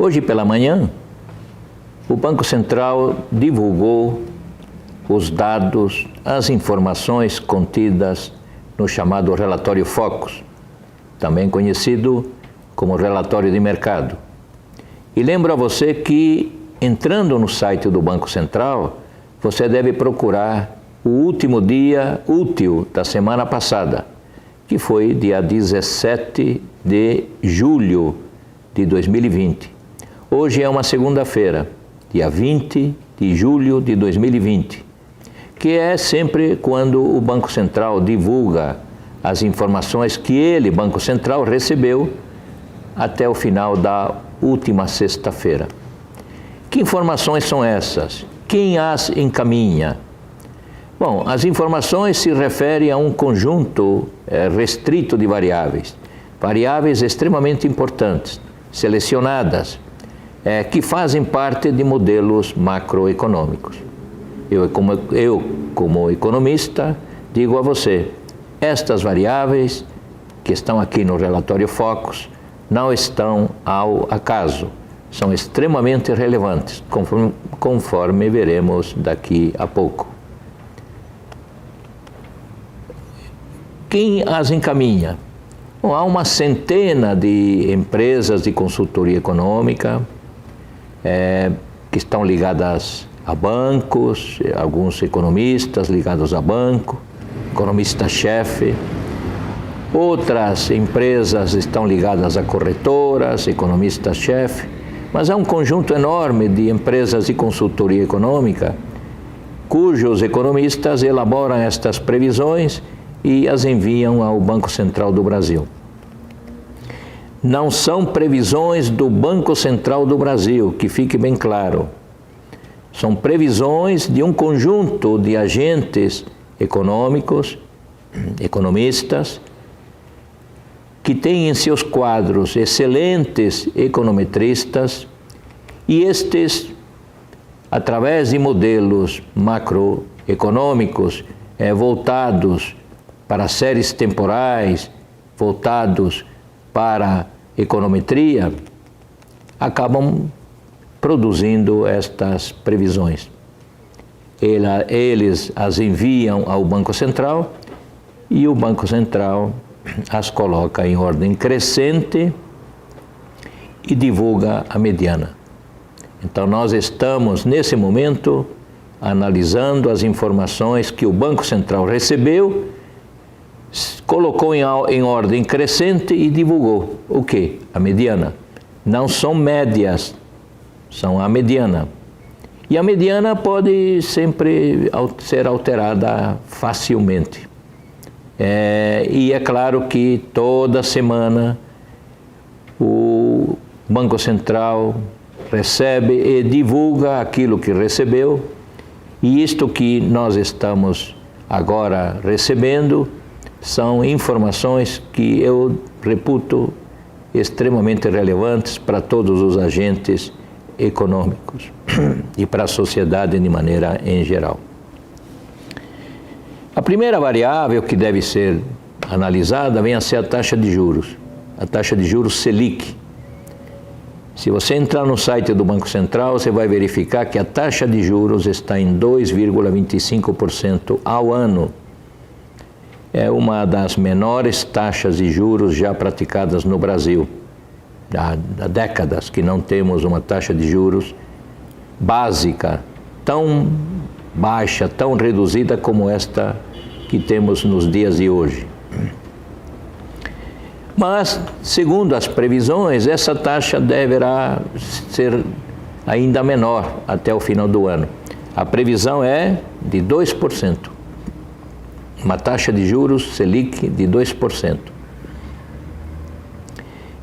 Hoje pela manhã, o Banco Central divulgou os dados, as informações contidas no chamado relatório Focus, também conhecido como relatório de mercado. E lembro a você que, entrando no site do Banco Central, você deve procurar o último dia útil da semana passada, que foi dia 17 de julho de 2020. Hoje é uma segunda-feira, dia 20 de julho de 2020, que é sempre quando o Banco Central divulga as informações que ele, Banco Central, recebeu até o final da última sexta-feira. Que informações são essas? Quem as encaminha? Bom, as informações se referem a um conjunto restrito de variáveis extremamente importantes, selecionadas, que fazem parte de modelos macroeconômicos. Eu, como economista, digo a você, estas variáveis que estão aqui no relatório Focus não estão ao acaso, são extremamente relevantes, conforme veremos daqui a pouco. Quem as encaminha? Bom, há uma centena de empresas de consultoria econômica que estão ligadas a bancos, alguns economistas ligados a banco, economista-chefe. Outras empresas estão ligadas a corretoras, economista-chefe. Mas há um conjunto enorme de empresas de consultoria econômica cujos economistas elaboram estas previsões e as enviam ao Banco Central do Brasil. Não são previsões do Banco Central do Brasil, que fique bem claro. São previsões de um conjunto de agentes econômicos, economistas, que têm em seus quadros excelentes econometristas e estes, através de modelos macroeconômicos voltados para séries temporais, voltados para econometria, acabam produzindo estas previsões. Eles as enviam ao Banco Central e o Banco Central as coloca em ordem crescente e divulga a mediana. Então nós estamos, nesse momento, analisando as informações que o Banco Central recebeu, colocou em ordem crescente e divulgou. O quê? A mediana. Não são médias, são a mediana. E a mediana pode sempre ser alterada facilmente. E é claro que toda semana o Banco Central recebe e divulga aquilo que recebeu, e isto que nós estamos agora recebendo são informações que eu reputo extremamente relevantes para todos os agentes econômicos e para a sociedade de maneira em geral. A primeira variável que deve ser analisada vem a ser a taxa de juros Selic. Se você entrar no site do Banco Central, você vai verificar que a taxa de juros está em 2,25% ao ano. É uma das menores taxas de juros já praticadas no Brasil. Há décadas que não temos uma taxa de juros básica tão baixa, tão reduzida como esta que temos nos dias de hoje. Mas, segundo as previsões, essa taxa deverá ser ainda menor até o final do ano. A previsão é de 2%. Uma taxa de juros Selic de 2%.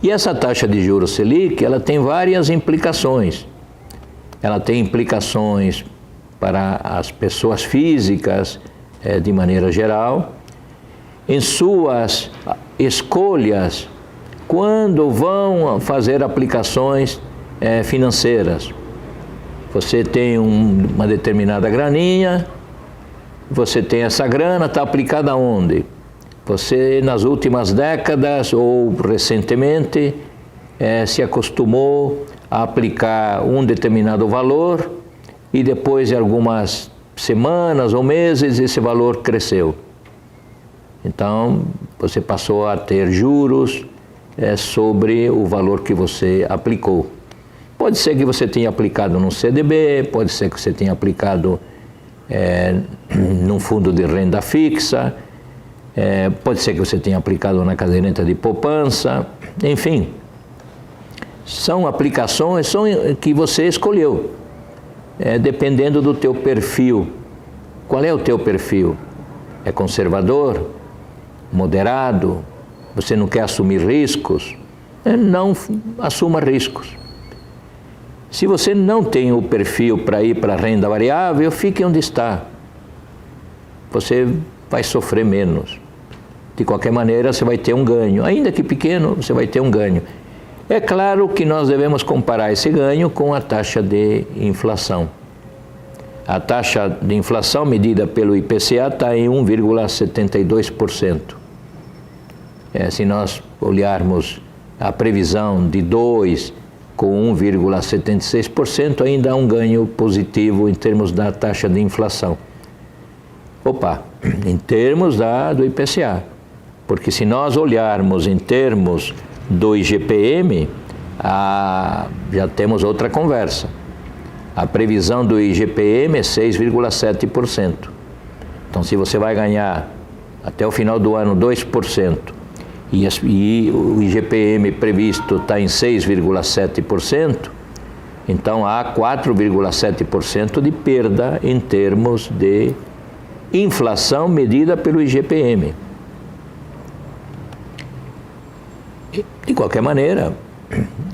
E essa taxa de juros Selic, ela tem várias implicações. Ela tem implicações para as pessoas físicas, de maneira geral, em suas escolhas quando vão fazer aplicações financeiras. Você tem uma determinada graninha, você tem essa grana, está aplicada onde? Você, nas últimas décadas ou recentemente, se acostumou a aplicar um determinado valor e depois de algumas semanas ou meses esse valor cresceu. Então, você passou a ter juros sobre o valor que você aplicou. Pode ser que você tenha aplicado num CDB, pode ser que você tenha aplicado num fundo de renda fixa, pode ser que você tenha aplicado na caderneta de poupança, enfim. São aplicações que você escolheu, dependendo do teu perfil. Qual é o teu perfil? É conservador? Moderado? Você não quer assumir riscos? Não assuma riscos. Se você não tem o perfil para ir para a renda variável, fique onde está. Você vai sofrer menos. De qualquer maneira, você vai ter um ganho. Ainda que pequeno, você vai ter um ganho. É claro que nós devemos comparar esse ganho com a taxa de inflação. A taxa de inflação medida pelo IPCA está em 1,72%. Se nós olharmos a previsão de 2% com 1,76%, ainda há um ganho positivo em termos da taxa de inflação. Em termos do IPCA. Porque se nós olharmos em termos do IGPM, já temos outra conversa. A previsão do IGPM é 6,7%. Então, se você vai ganhar até o final do ano 2%, e o IGPM previsto está em 6,7%, então há 4,7% de perda em termos de inflação medida pelo IGPM. De qualquer maneira,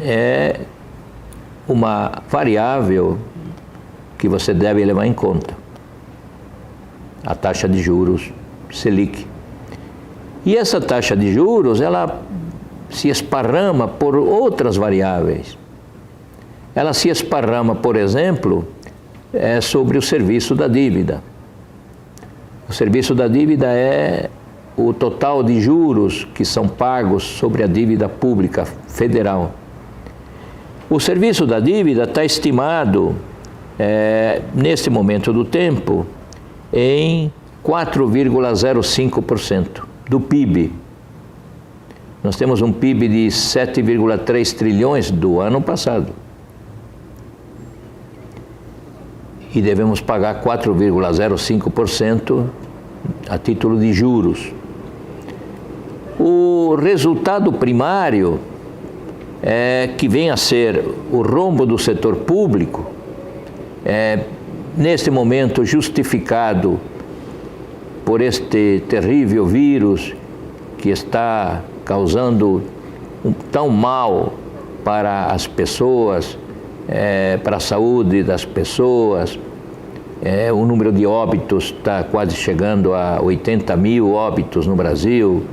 é uma variável que você deve levar em conta. A taxa de juros Selic. E essa taxa de juros, ela se esparrama por outras variáveis. Ela se esparrama, por exemplo, sobre o serviço da dívida. O serviço da dívida é o total de juros que são pagos sobre a dívida pública federal. O serviço da dívida está estimado, neste momento do tempo, em 4,05% do PIB. Nós temos um PIB de 7,3 trilhões do ano passado. E devemos pagar 4,05% a título de juros. O resultado primário, que vem a ser o rombo do setor público, neste momento justificado por este terrível vírus que está causando tão mal para as pessoas, para a saúde das pessoas. O número de óbitos está quase chegando a 80 mil óbitos no Brasil,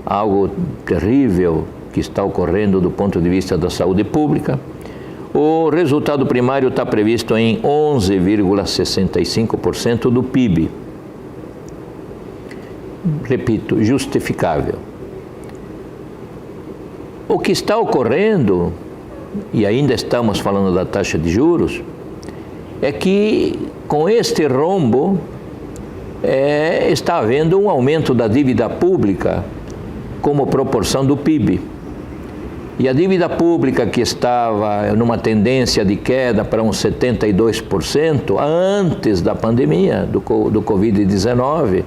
algo terrível que está ocorrendo do ponto de vista da saúde pública. O resultado primário está previsto em 11,65% do PIB. Repito, justificável. O que está ocorrendo, e ainda estamos falando da taxa de juros, é que com este rombo está havendo um aumento da dívida pública como proporção do PIB. E a dívida pública, que estava numa tendência de queda para uns 72% antes da pandemia do Covid-19,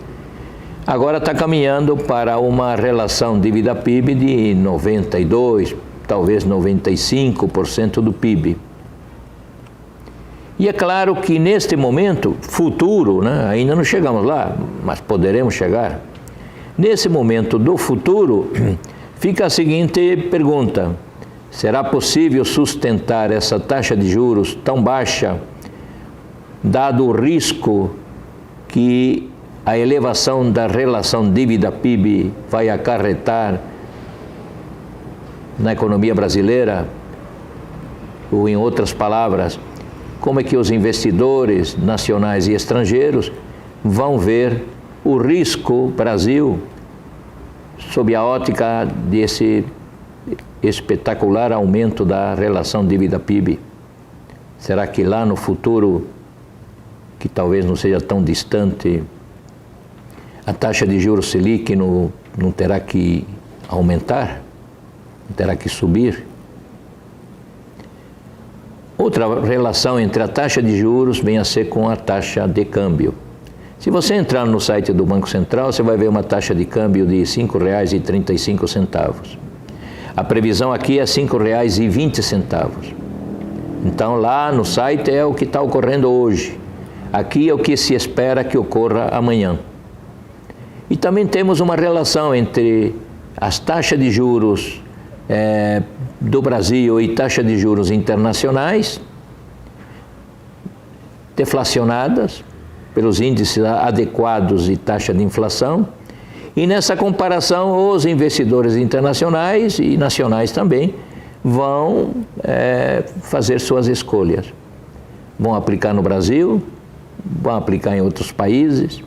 agora está caminhando para uma relação dívida-PIB de 92%, talvez 95% do PIB. E é claro que neste momento futuro, ainda não chegamos lá, mas poderemos chegar. Nesse momento do futuro, fica a seguinte pergunta: será possível sustentar essa taxa de juros tão baixa, dado o risco que a elevação da relação dívida-PIB vai acarretar na economia brasileira? Ou, em outras palavras, como é que os investidores nacionais e estrangeiros vão ver o risco Brasil sob a ótica desse espetacular aumento da relação dívida-PIB? Será que lá no futuro, que talvez não seja tão distante, a taxa de juros Selic não terá que aumentar? Não terá que subir? Outra relação entre a taxa de juros vem a ser com a taxa de câmbio. Se você entrar no site do Banco Central, você vai ver uma taxa de câmbio de R$ 5,35. A previsão aqui é R$ 5,20. Então lá no site é o que está ocorrendo hoje. Aqui é o que se espera que ocorra amanhã. E também temos uma relação entre as taxas de juros do Brasil e taxas de juros internacionais, deflacionadas pelos índices adequados de taxa de inflação, e nessa comparação os investidores internacionais e nacionais também vão fazer suas escolhas. Vão aplicar no Brasil, vão aplicar em outros países.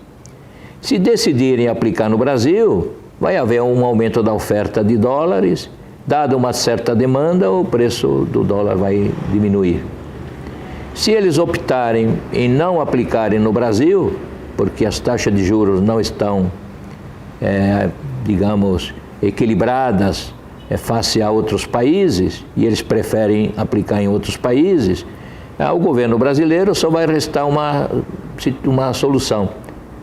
Se decidirem aplicar no Brasil, vai haver um aumento da oferta de dólares. Dada uma certa demanda, o preço do dólar vai diminuir. Se eles optarem em não aplicarem no Brasil, porque as taxas de juros não estão, digamos, equilibradas face a outros países, e eles preferem aplicar em outros países, ao governo brasileiro só vai restar uma solução: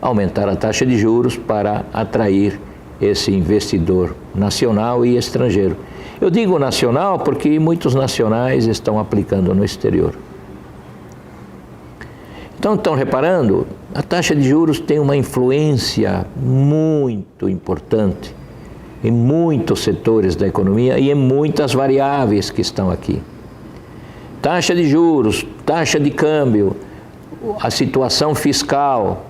aumentar a taxa de juros para atrair esse investidor nacional e estrangeiro. Eu digo nacional porque muitos nacionais estão aplicando no exterior. Então, estão reparando, a taxa de juros tem uma influência muito importante em muitos setores da economia e em muitas variáveis que estão aqui. Taxa de juros, taxa de câmbio, a situação fiscal,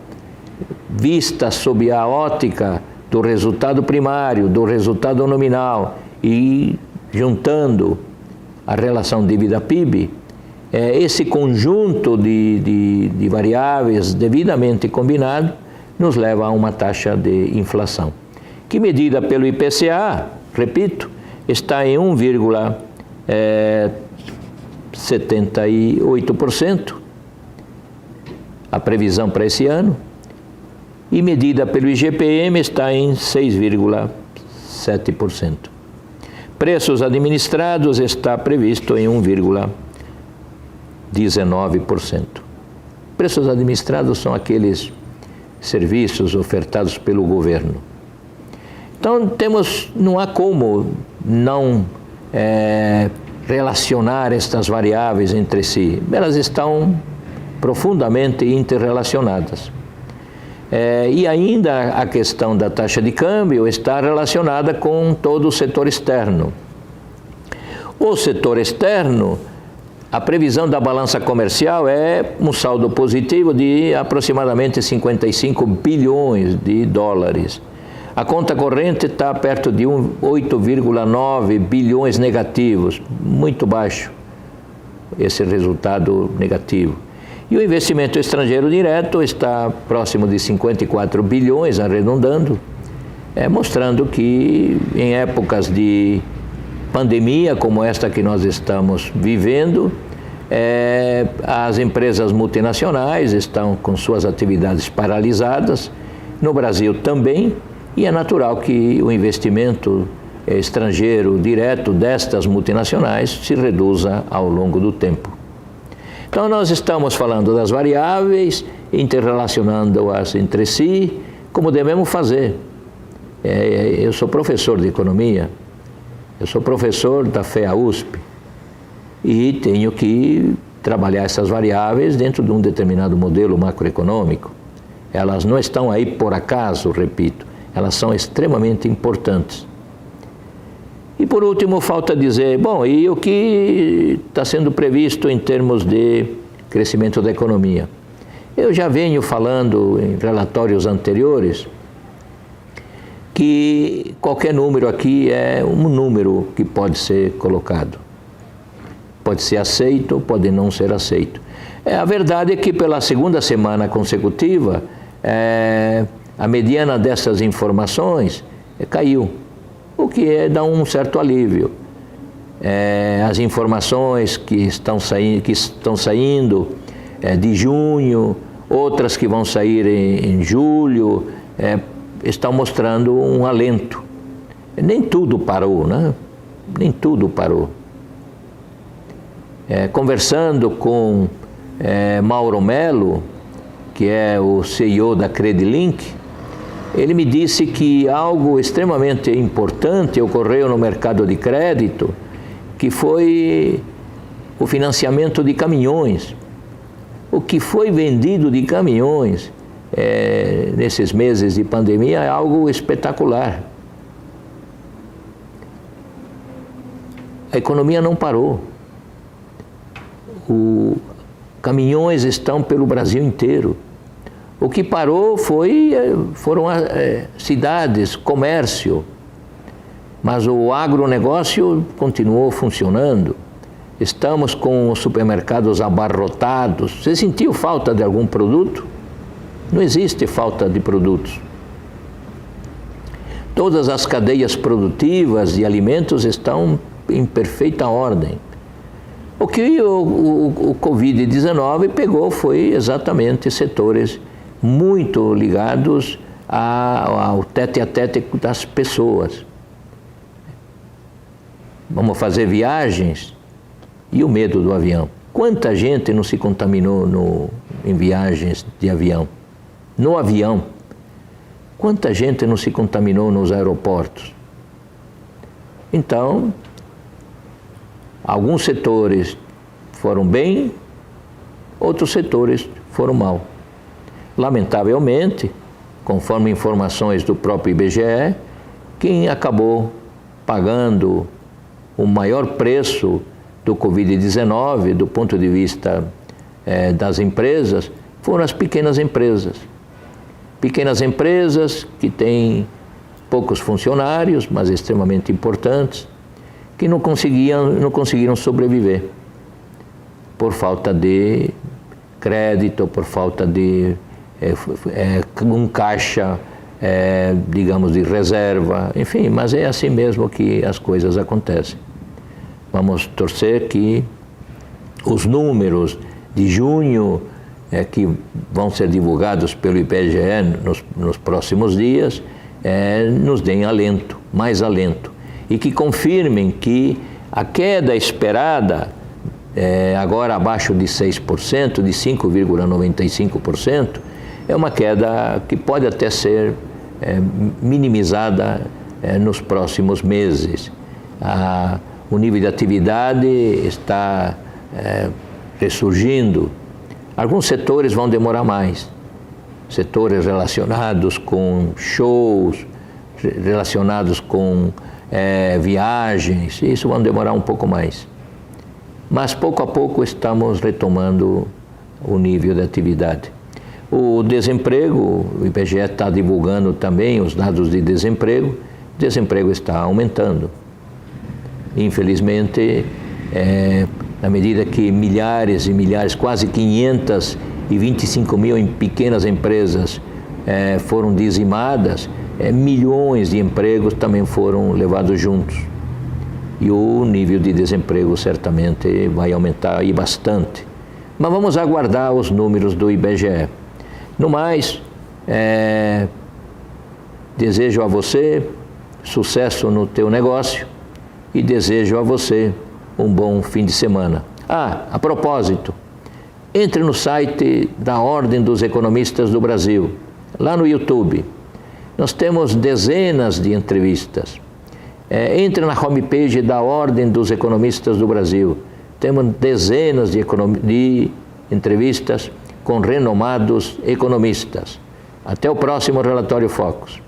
vista sob a ótica do resultado primário, do resultado nominal e juntando a relação dívida-PIB, esse conjunto de variáveis devidamente combinado nos leva a uma taxa de inflação, que medida pelo IPCA, repito, está em 1,78%, a previsão para esse ano, e medida pelo IGPM está em 6,7%. Preços administrados está previsto em 1,19%. Preços administrados são aqueles serviços ofertados pelo governo. Então, não há como não relacionar estas variáveis entre si. Elas estão profundamente interrelacionadas. E ainda a questão da taxa de câmbio está relacionada com todo o setor externo. O setor externo, a previsão da balança comercial é um saldo positivo de aproximadamente 55 bilhões de dólares. A conta corrente está perto de 8,9 bilhões negativos, muito baixo esse resultado negativo. E o investimento estrangeiro direto está próximo de 54 bilhões, arredondando, mostrando que em épocas de pandemia como esta que nós estamos vivendo, as empresas multinacionais estão com suas atividades paralisadas, no Brasil também, e é natural que o investimento estrangeiro direto destas multinacionais se reduza ao longo do tempo. Então, nós estamos falando das variáveis, interrelacionando-as entre si, como devemos fazer. Eu sou professor de economia, eu sou professor da FEA-USP e tenho que trabalhar essas variáveis dentro de um determinado modelo macroeconômico. Elas não estão aí por acaso, repito, elas são extremamente importantes. E por último, falta dizer, bom, e o que está sendo previsto em termos de crescimento da economia? Eu já venho falando em relatórios anteriores que qualquer número aqui é um número que pode ser colocado. Pode ser aceito, pode não ser aceito. A verdade é que pela segunda semana consecutiva, a mediana dessas informações caiu, o que dá um certo alívio. as informações que estão saindo de junho, outras que vão sair em julho, estão mostrando um alento. Nem tudo parou, né? Nem tudo parou. Conversando com Mauro Melo, que é o CEO da Credilink, ele me disse que algo extremamente importante ocorreu no mercado de crédito, que foi o financiamento de caminhões. O que foi vendido de caminhões nesses meses de pandemia é algo espetacular. A economia não parou. Caminhões estão pelo Brasil inteiro. O que parou foram cidades, comércio, mas o agronegócio continuou funcionando. Estamos com os supermercados abarrotados. Você sentiu falta de algum produto? Não existe falta de produtos. Todas as cadeias produtivas de alimentos estão em perfeita ordem. O que o Covid-19 pegou foi exatamente setores muito ligados ao tete-a-tete das pessoas. Vamos fazer viagens e o medo do avião. Quanta gente não se contaminou em viagens de avião? No avião. Quanta gente não se contaminou nos aeroportos? Então, alguns setores foram bem, outros setores foram mal. Lamentavelmente, conforme informações do próprio IBGE, quem acabou pagando o maior preço do Covid-19, do ponto de vista das empresas, foram as pequenas empresas. Pequenas empresas que têm poucos funcionários, mas extremamente importantes, que não conseguiram sobreviver por falta de crédito, por falta de um caixa, digamos, de reserva, enfim, mas é assim mesmo que as coisas acontecem. Vamos torcer que os números de junho que vão ser divulgados pelo IBGE nos próximos dias nos deem alento, mais alento, e que confirmem que a queda esperada, agora abaixo de 6%, de 5,95%, é uma queda que pode até ser minimizada nos próximos meses. O nível de atividade está ressurgindo. Alguns setores vão demorar mais. Setores relacionados com shows, relacionados com viagens, isso vão demorar um pouco mais. Mas pouco a pouco estamos retomando o nível de atividade. O desemprego, o IBGE está divulgando também os dados de desemprego, o desemprego está aumentando. Infelizmente, na medida que milhares e milhares, quase 525 mil em pequenas empresas foram dizimadas, milhões de empregos também foram levados juntos. E o nível de desemprego certamente vai aumentar aí bastante. Mas vamos aguardar os números do IBGE. No mais, desejo a você sucesso no teu negócio e desejo a você um bom fim de semana. A propósito, entre no site da Ordem dos Economistas do Brasil, lá no YouTube. Nós temos dezenas de entrevistas. Entre na homepage da Ordem dos Economistas do Brasil. Temos dezenas de entrevistas com renomados economistas. Até o próximo Relatório Focus.